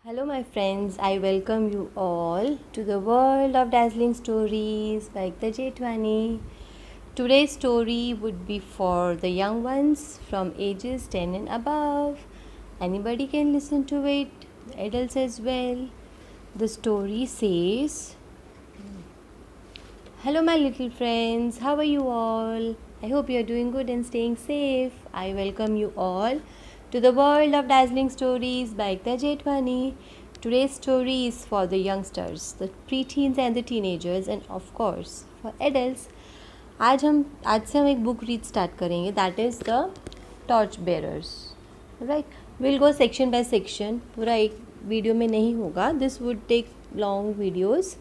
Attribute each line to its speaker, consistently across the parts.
Speaker 1: Hello, my friends. I welcome you all to the world of dazzling stories like the J20. Today's story would be for the young ones from ages 10 and above. Anybody can listen to it, adults as well. The story says, Hello, my little friends. How are you all? I hope you are doing good and staying safe. I welcome you all to the world of dazzling stories by the Jetwani. Today's story is for the youngsters, the preteens and the teenagers, and of course for adults. आज से हम एक book read start करेंगे. That is the torch bearers. Right, will go section by section. पूरा एक video में नहीं होगा. This would take long videos.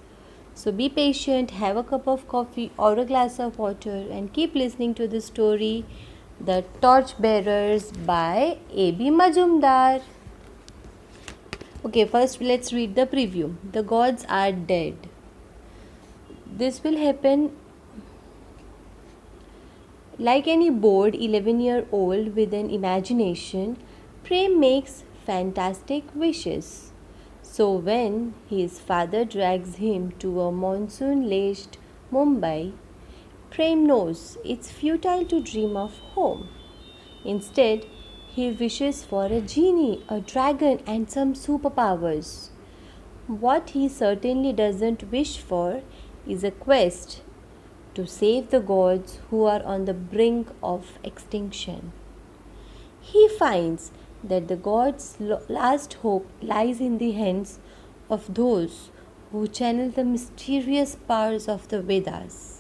Speaker 1: So be patient, have a cup of coffee or a glass of water and keep listening to the story The Torch Bearers by A.B. Majumdar. Okay, first let's read the preview. The gods are dead. This will happen like any bored 11-year-old with an imagination. Prem makes fantastic wishes. So when his father drags him to a monsoon-laced Mumbai, Prem knows it's futile to dream of home. Instead, he wishes for a genie, a dragon and some superpowers. What he certainly doesn't wish for is a quest to save the gods who are on the brink of extinction. He finds that the gods' last hope lies in the hands of those who channel the mysterious powers of the Vedas.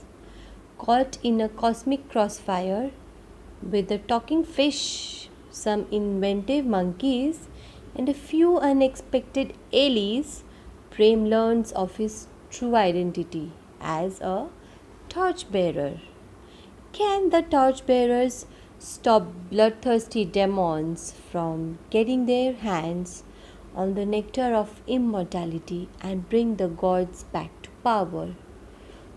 Speaker 1: Caught in a cosmic crossfire with a talking fish, some inventive monkeys, and a few unexpected allies, Prem learns of his true identity as a torchbearer. Can the torchbearers stop bloodthirsty demons from getting their hands on the nectar of immortality and bring the gods back to power?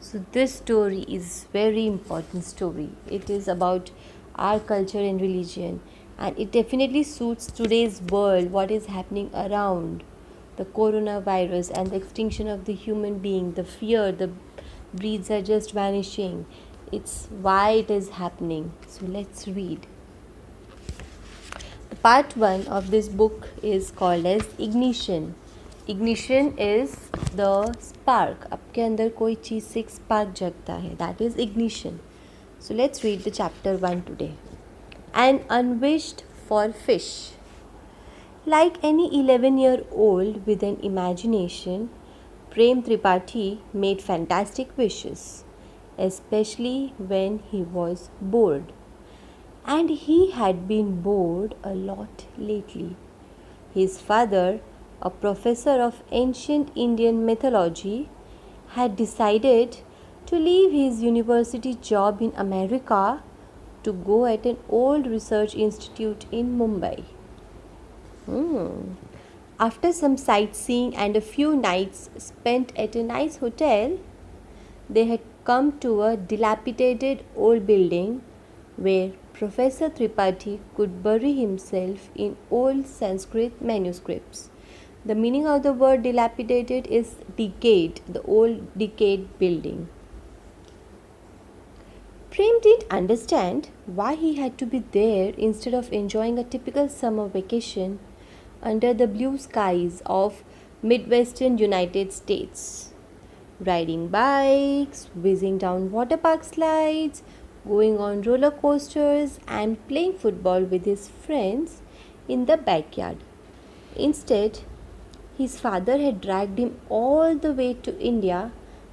Speaker 1: So this story is very important story. It is about our culture and religion, and it definitely suits today's world, what is happening around the coronavirus and the extinction of the human being, the fear, the breeds are just vanishing. It's why it is happening. So let's read. Part 1 of this book is called as Ignition. Ignition is the spark. आपके अंदर कोई चीज़ से spark जगता है. That is ignition. So let's read the chapter 1 today. An unwished for fish. Like any 11-year-old with an imagination, Prem Tripathi made fantastic wishes, especially when he was bored. And he had been bored a lot lately. His father, a professor of ancient Indian mythology, had decided to leave his university job in America to go at an old research institute in Mumbai. After some sightseeing and a few nights spent at a nice hotel, they had come to a dilapidated old building where Professor Tripathi could bury himself in old Sanskrit manuscripts. The meaning of the word dilapidated is decayed, the old decayed building. Prem didn't understand why he had to be there instead of enjoying a typical summer vacation under the blue skies of Midwestern United States. Riding bikes, whizzing down water park slides, going on roller coasters and playing football with his friends in the backyard. Instead, his father had dragged him all the way to India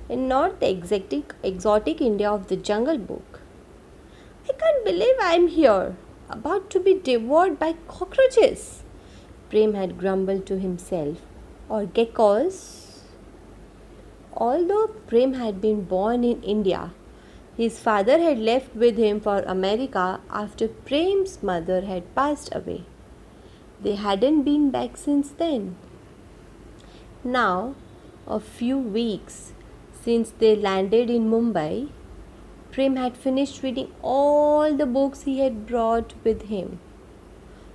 Speaker 1: and not the exotic India of the Jungle Book. I can't believe I'm here, about to be devoured by cockroaches, Prem had grumbled to himself. Or geckos. Although Prem had been born in India, his father had left with him for America after Prem's mother had passed away. They hadn't been back since then. Now, a few weeks since they landed in Mumbai, Prem had finished reading all the books he had brought with him.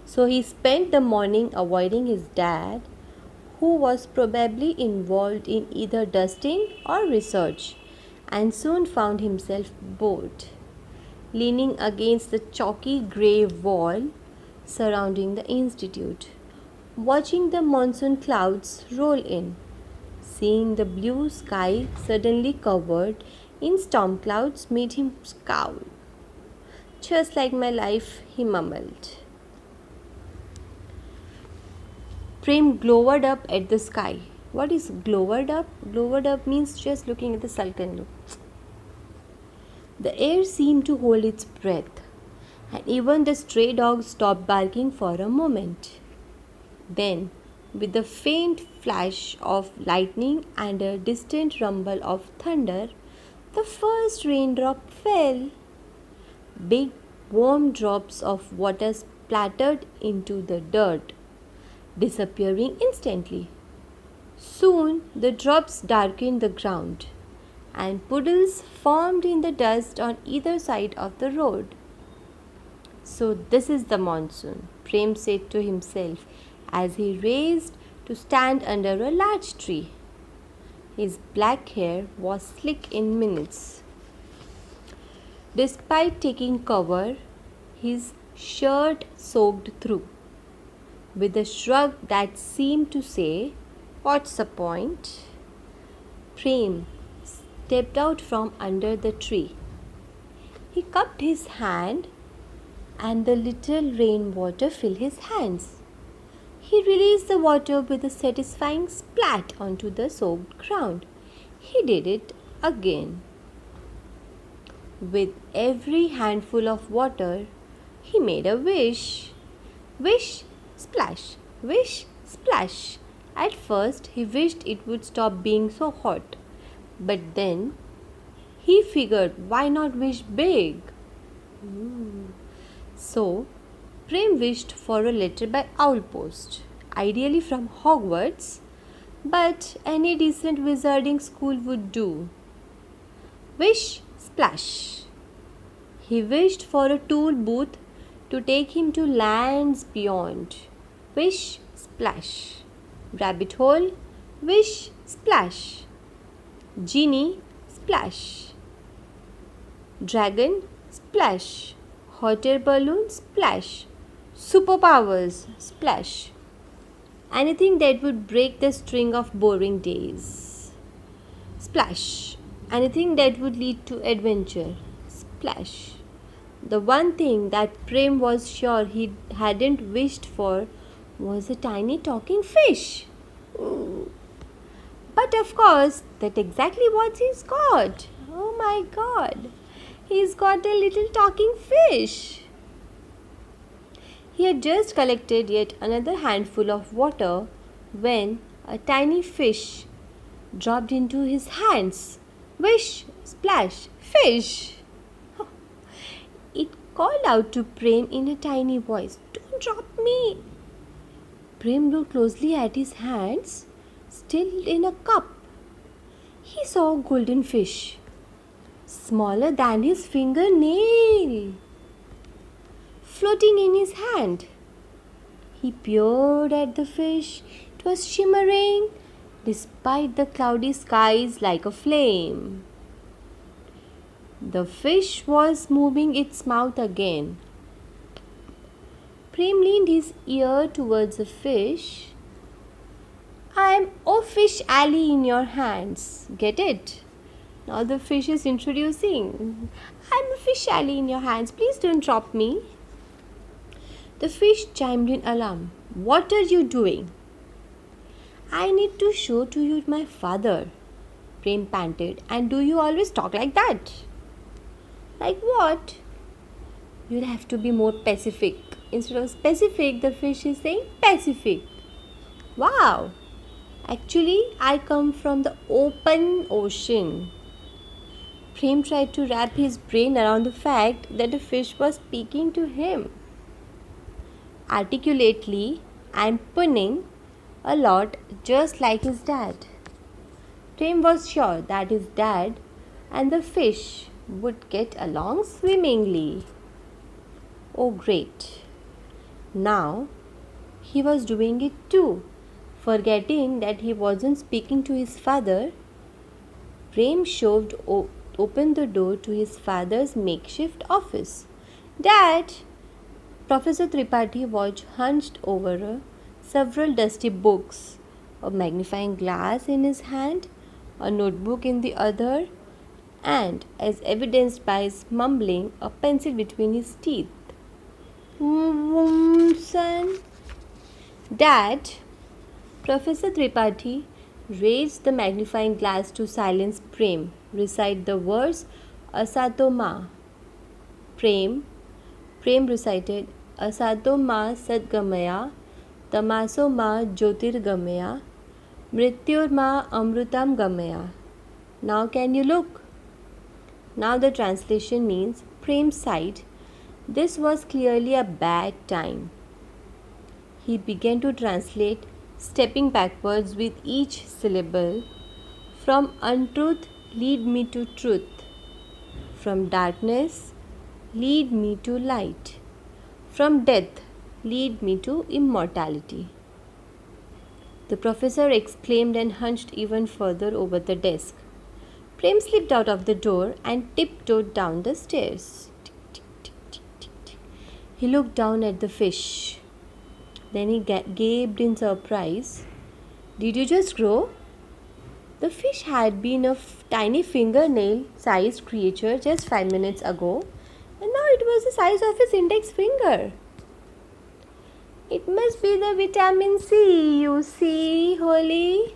Speaker 1: So he spent the morning avoiding his dad, who was probably involved in either dusting or research, and soon found himself bored, leaning against the chalky grey wall surrounding the institute, watching the monsoon clouds roll in. Seeing the blue sky suddenly covered in storm clouds made him scowl. Just like my life, he mumbled. Prem glowered up at the sky. What is glowered up? Glowered up means just looking at the sunken look. The air seemed to hold its breath, and even the stray dogs stopped barking for a moment. Then, with a faint flash of lightning and a distant rumble of thunder, the first raindrop fell. Big, warm drops of water splattered into the dirt, disappearing instantly. Soon the drops darkened the ground, and puddles formed in the dust on either side of the road. So this is the monsoon, Prem said to himself as he raised to stand under a large tree. His black hair was slick in minutes. Despite taking cover, his shirt soaked through. With a shrug that seemed to say, "What's the point?" Prem stepped out from under the tree. He cupped his hand and the little rainwater filled his hands. He released the water with a satisfying splat onto the soaked ground. He did it again. With every handful of water, he made a wish. Wish, splash, wish, splash. At first, he wished it would stop being so hot. But then, he figured, why not wish big? So, Prem wished for a letter by owl post, ideally from Hogwarts, but any decent wizarding school would do. Wish, splash. He wished for a tool booth to take him to lands beyond. Wish, splash. Rabbit hole, wish, splash. Genie, splash. Dragon, splash. Hot air balloon, splash. Superpowers, splash. Anything that would break the string of boring days. Splash. Anything that would lead to adventure. Splash. The one thing that Prem was sure he hadn't wished for was a tiny talking fish. But of course, that's exactly what he's got. Oh my God. He's got a little talking fish. He had just collected yet another handful of water when a tiny fish dropped into his hands. Wish, splash, fish! It called out to Prem in a tiny voice, "Don't drop me!" Prem looked closely at his hands, still in a cup. He saw a golden fish, smaller than his fingernail, floating in his hand. He peered at the fish. It was shimmering despite the cloudy skies like a flame. The fish was moving its mouth again. Prem leaned his ear towards the fish. "I'm a fish alley in your hands. Get it?" Now the fish is introducing. "I'm a fish alley in your hands. Please don't drop me." The fish chimed in alarm. "What are you doing?" "I need to show to you my father," Prem panted. "And do you always talk like that?" "Like what?" "You'll have to be more specific." Instead of specific, the fish is saying Pacific. Wow! Actually, I come from the open ocean. Prem tried to wrap his brain around the fact that the fish was speaking to him articulately and punning a lot, just like his dad. Prem was sure that his dad and the fish would get along swimmingly. Oh, great. Now he was doing it too. Forgetting that he wasn't speaking to his father, Prem shoved open the door to his father's makeshift office. Dad! Professor Tripathi was hunched over several dusty books, a magnifying glass in his hand, a notebook in the other, and, as evidenced by his mumbling, a pencil between his teeth. Son. Dad, Professor Tripathi raised the magnifying glass to silence Prem. Recite the words Asato Ma. Prem recited Asato Ma Sadgamaya, Tamaso Ma Jyotirgamaya, Mrityur Ma Amrutam Gamaya. Now can you look? Now the translation means Prem sighed. This was clearly a bad time. He began to translate, stepping backwards with each syllable. From untruth, lead me to truth. From darkness, lead me to light. From death, lead me to immortality. The professor exclaimed and hunched even further over the desk. Prem slipped out of the door and tiptoed down the stairs. He looked down at the fish. Then he gaped in surprise. Did you just grow? The fish had been a tiny fingernail-sized creature just 5 minutes ago, and now it was the size of his index finger. It must be the vitamin C, you see, holy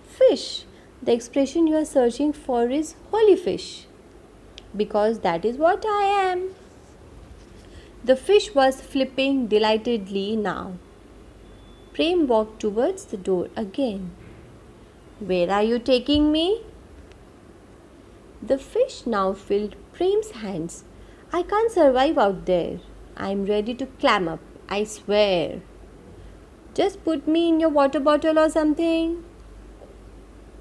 Speaker 1: fish. The expression you are searching for is holy fish, because that is what I am. The fish was flipping delightedly now. Prem walked towards the door again. Where are you taking me? The fish now filled Prem's hands. I can't survive out there. I'm ready to clam up, I swear. Just put me in your water bottle or something.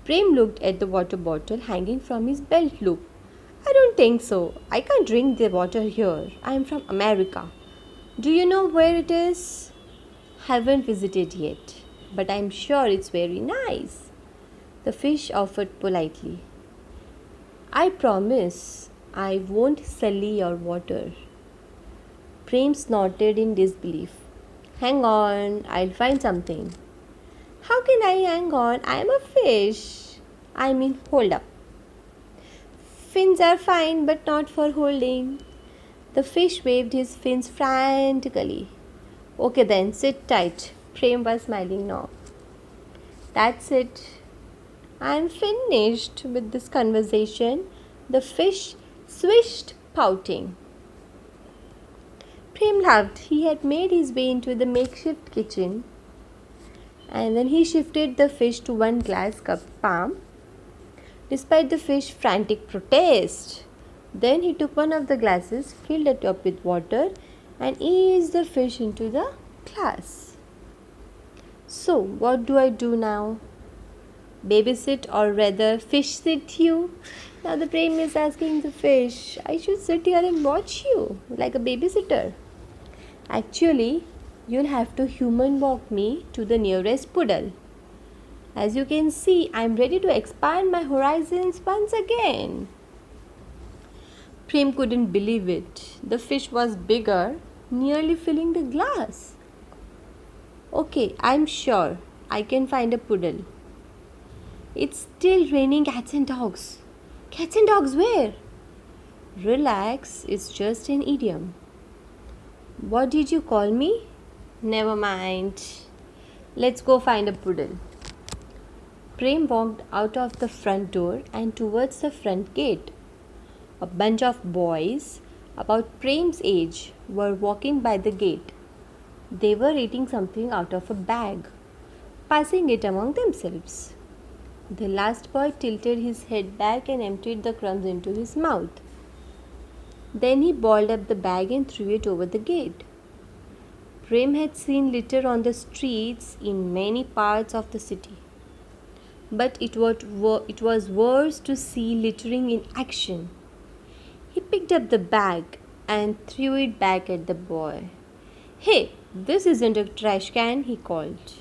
Speaker 1: Prem looked at the water bottle hanging from his belt loop. I don't think so. I can't drink the water here. I am from America. Do you know where it is? Haven't visited yet, but I'm sure it's very nice. The fish offered politely. I promise I won't sully your water. Prem snorted in disbelief. Hang on, I'll find something. How can I hang on? I am a fish. I mean, hold up. Fins are fine, but not for holding. The fish waved his fins frantically. Okay then, sit tight. Prem was smiling now. That's it. I'm finished with this conversation. The fish swished, pouting. Prem laughed. He had made his way into the makeshift kitchen, and then he shifted the fish to one glass cup palm. Despite the fish's frantic protest, then he took one of the glasses, filled it up with water, and eased the fish into the glass. So, what do I do now? Babysit, or rather fish sit you? Now the Prem is asking the fish, I should sit here and watch you like a babysitter. Actually, you'll have to human walk me to the nearest puddle. As you can see, I am ready to expand my horizons once again. Prem couldn't believe it. The fish was bigger, nearly filling the glass. Okay, I'm sure I can find a puddle. It's still raining cats and dogs. Cats and dogs where? Relax, it's just an idiom. What did you call me? Never mind. Let's go find a puddle. Prem walked out of the front door and towards the front gate. A bunch of boys, about Prem's age, were walking by the gate. They were eating something out of a bag, passing it among themselves. The last boy tilted his head back and emptied the crumbs into his mouth. Then he balled up the bag and threw it over the gate. Prem had seen litter on the streets in many parts of the city. But it was worse to see littering in action. He picked up the bag and threw it back at the boy. Hey, this isn't a trash can, he called.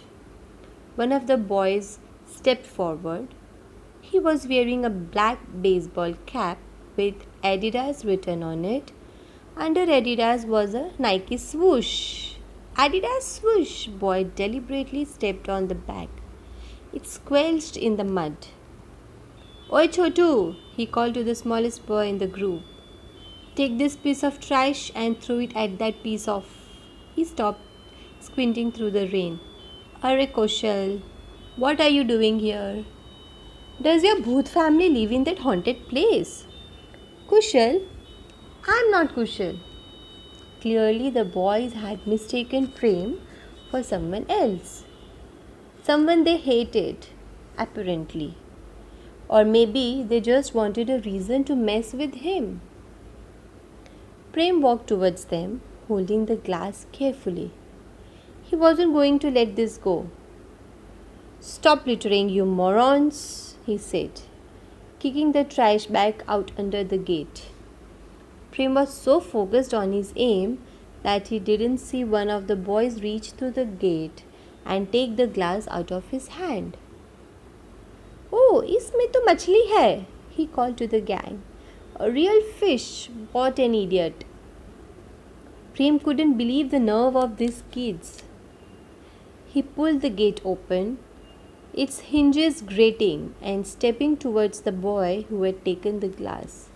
Speaker 1: One of the boys stepped forward. He was wearing a black baseball cap with Adidas written on it. Under Adidas was a Nike swoosh. Adidas swoosh! Boy deliberately stepped on the bag. It squelched in the mud. Oi Chotu, he called to the smallest boy in the group. Take this piece of trash and throw it at that piece of. He stopped, squinting through the rain. Arre Koshal, what are you doing here? Does your Bhoot family live in that haunted place? Kushal, I'm not Kushal. Clearly, the boys had mistaken Prem for someone else. Someone they hated, apparently. Or maybe they just wanted a reason to mess with him. Prem walked towards them, holding the glass carefully. He wasn't going to let this go. Stop littering, you morons, he said, kicking the trash bag out under the gate. Prem was so focused on his aim that he didn't see one of the boys reach through the gate and take the glass out of his hand. Oh, इसमें तो मछली है, he called to the gang. A real fish, what an idiot. Prem couldn't believe the nerve of these kids. He pulled the gate open, its hinges grating, and stepping towards the boy who had taken the glass.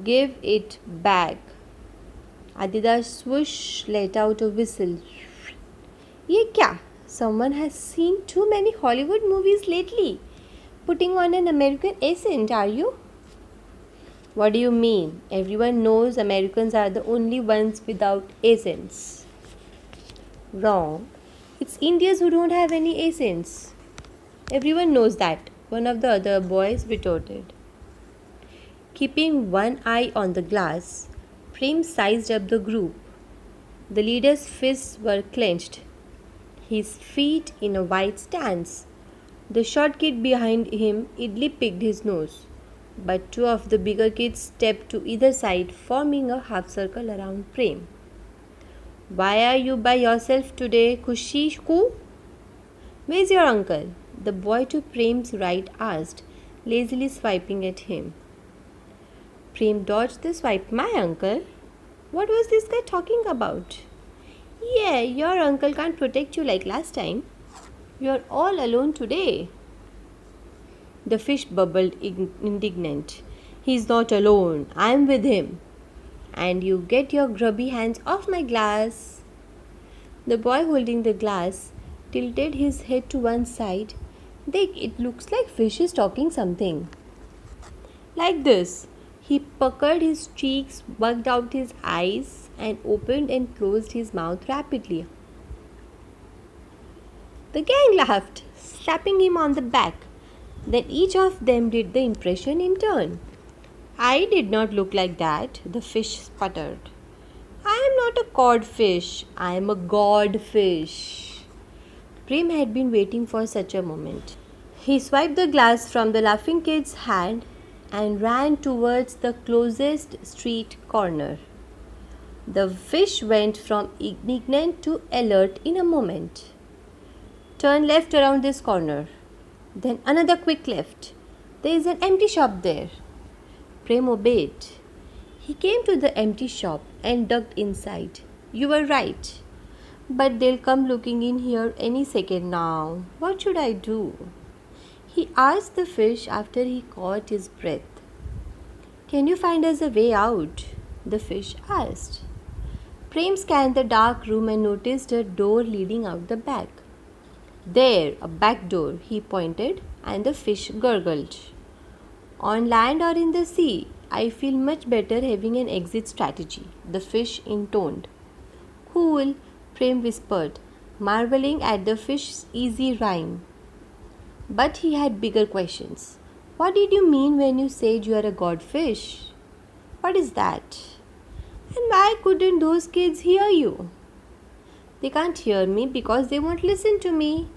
Speaker 1: Give it back. Adidas swoosh let out a whistle. Ye kya? Someone has seen too many Hollywood movies lately. Putting on an American accent, are you? What do you mean? Everyone knows Americans are the only ones without accents. Wrong. It's Indians who don't have any accents. Everyone knows that, one of the other boys retorted. Keeping one eye on the glass, Prem sized up the group. The leader's fists were clenched, his feet in a wide stance. The short kid behind him idly picked his nose, but two of the bigger kids stepped to either side, forming a half circle around Prem. Why are you by yourself today, Kushiku? Where's your uncle? The boy to Prem's right asked, lazily swiping at him. Prem dodged the swipe. My uncle? What was this guy talking about? Yeah, your uncle can't protect you like last time. You're all alone today. The fish bubbled indignant. He's not alone. I'm with him. And you get your grubby hands off my glass. The boy holding the glass tilted his head to one side. It looks like fish is talking something. Like this. He puckered his cheeks, bugged out his eyes, and opened and closed his mouth rapidly. The gang laughed, slapping him on the back. Then each of them did the impression in turn. I did not look like that, the fish sputtered. I am not a codfish, I am a godfish. Prem had been waiting for such a moment. He swiped the glass from the laughing kid's hand and ran towards the closest street corner. The fish went from indignant to alert in a moment. Turn left around this corner. Then another quick left. There is an empty shop there. Prem obeyed. He came to the empty shop and ducked inside. You were right. But they'll come looking in here any second now. What should I do? He asked the fish after he caught his breath. Can you find us a way out? The fish asked. Prem scanned the dark room and noticed a door leading out the back. There, a back door, he pointed, and the fish gurgled. On land or in the sea, I feel much better having an exit strategy, the fish intoned. Cool, Prem whispered, marveling at the fish's easy rhyme. But he had bigger questions. What did you mean when you said you are a godfish? What is that? And why couldn't those kids hear you? They can't hear me because they won't listen to me.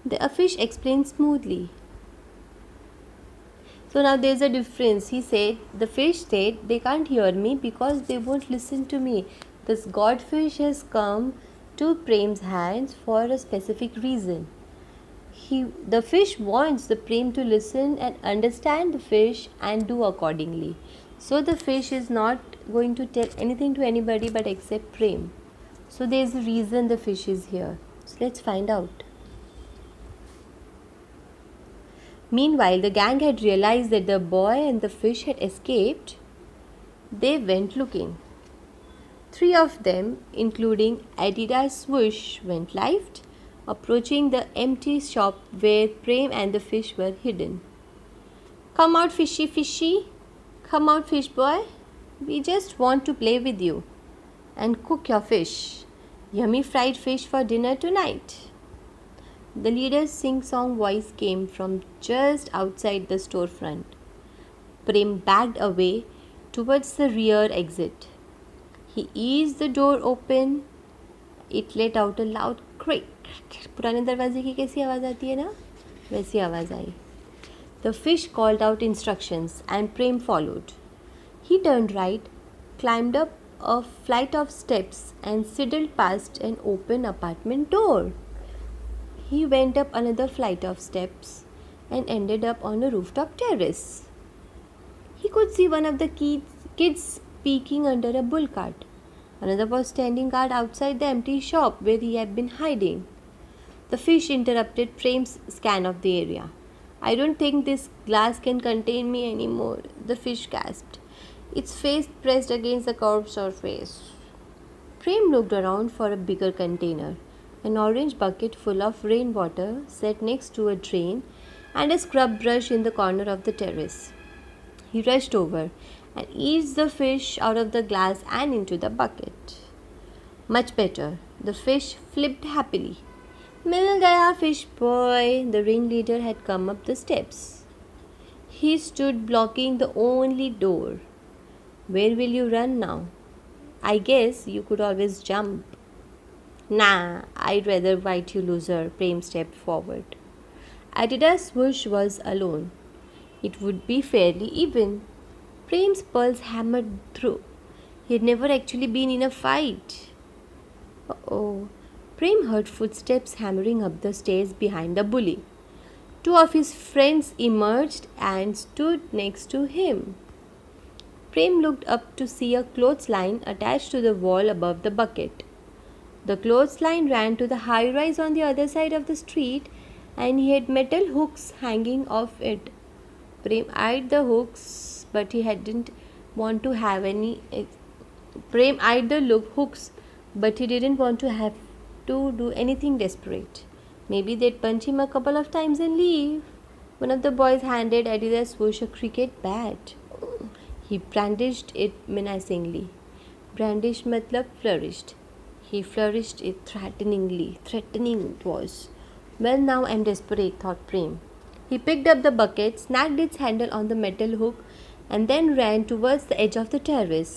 Speaker 1: The fish explained smoothly. So now there's a difference. The fish said, they can't hear me because they won't listen to me. This godfish has come to Prem's hands for a specific reason. The fish wants the Prem to listen and understand the fish and do accordingly. So the fish is not going to tell anything to anybody but except Prem. So there is a reason the fish is here. So let's find out. Meanwhile, the gang had realized that the boy and the fish had escaped. They went looking. 3 of them, including Adidas Swoosh, went left, approaching the empty shop where Prem and the fish were hidden. "Come out, fishy fishy. Come out, fish boy. We just want to play with you and cook your fish. Yummy fried fish for dinner tonight." The leader's sing-song voice came from just outside the storefront. Prem backed away towards the rear exit. He eased the door open. It let out a loud creak. पुराने दरवाजे की कैसी आवाज़ आती है ना, वैसी आवाज़ आई. The fish called out instructions and Prem followed. He turned right, climbed up a flight of steps and sidled past an open apartment door. He went up another flight of steps and ended up on a rooftop terrace. He could see one of the kids peeking under a bull cart. Another was standing guard outside the empty shop where he had been hiding. The fish interrupted Prem's scan of the area. "I don't think this glass can contain me anymore," the fish gasped, its face pressed against the curved surface. Prem looked around for a bigger container. An orange bucket full of rainwater sat next to a drain and a scrub brush in the corner of the terrace. He rushed over and eased the fish out of the glass and into the bucket. Much better. The fish flipped happily. "Mil gaya, fish boy." The ringleader had come up the steps. He stood blocking the only door. "Where will you run now? I guess you could always jump." "Nah, I'd rather bite you, loser." Prem stepped forward. Adidas Swoosh was alone. It would be fairly even. Prem's pulse hammered through. He had never actually been in a fight. Uh-oh. Prem heard footsteps hammering up the stairs behind the bully. 2 of his friends emerged and stood next to him. Prem looked up to see a clothesline attached to the wall above the bucket. The clothesline ran to the high-rise on the other side of the street, and he had metal hooks hanging off it. Prem eyed the hooks, but he didn't want to have to do anything desperate. Maybe they'd punch him a couple of times and leave. One of the boys handed Adidas Swoosh a cricket bat. He brandished it menacingly. Brandish matlab flourished. He flourished it threateningly. Threatening it was. "Well, now I'm desperate," thought Prem. He picked up the bucket, snagged its handle on the metal hook, and then ran towards the edge of the terrace,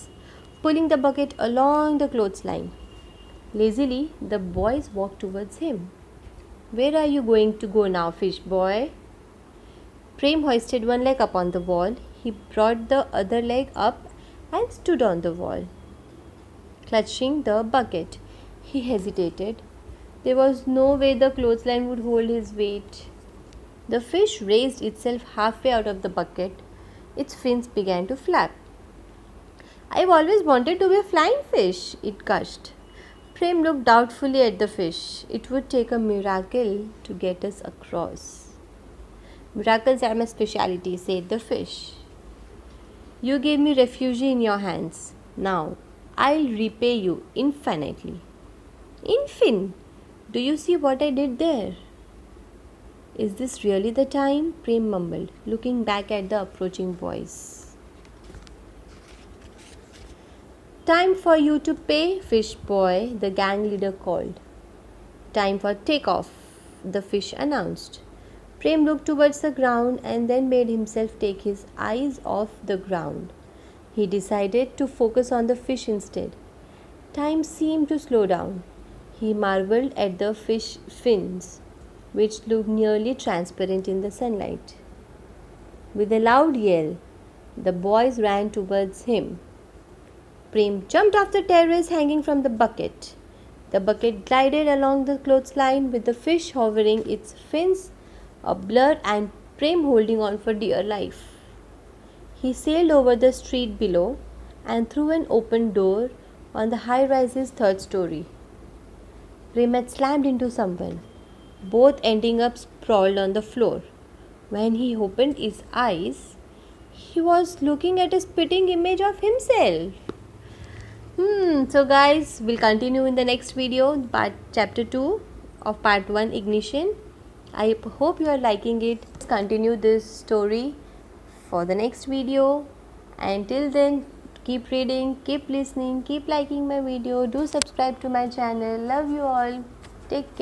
Speaker 1: pulling the bucket along the clothesline. Lazily, the boys walked towards him. "Where are you going to go now, fish boy?" Prem hoisted one leg up on the wall. He brought the other leg up and stood on the wall, clutching the bucket. He hesitated. There was no way the clothesline would hold his weight. The fish raised itself halfway out of the bucket. Its fins began to flap. "I've always wanted to be a flying fish," it gushed. Prem looked doubtfully at the fish. "It would take a miracle to get us across." "Miracles are my specialty," said the fish. "You gave me refuge in your hands. Now, I'll repay you infinitely." "Infin? Do you see what I did there?" "Is this really the time?" Prem mumbled, looking back at the approaching boys. "Time for you to pay, fish boy," the gang leader called. "Time for takeoff," the fish announced. Prem looked towards the ground and then made himself take his eyes off the ground. He decided to focus on the fish instead. Time seemed to slow down. He marveled at the fish fins, which looked nearly transparent in the sunlight. With a loud yell, the boys ran towards him. Prem jumped off the terrace hanging from the bucket. The bucket glided along the clothesline with the fish hovering its fins a blur and Prem holding on for dear life. He sailed over the street below and through an open door on the high rise's third story. Prem had slammed into someone, both ending up sprawled on the floor. When he opened his eyes, he was looking at a spitting image of himself. So guys, we'll continue in the next video, chapter 2 of part 1 Ignition. I hope you are liking it. Let's continue this story for the next video. Until then, keep reading, keep listening, keep liking my video. Do subscribe to my channel. Love you all. Take care.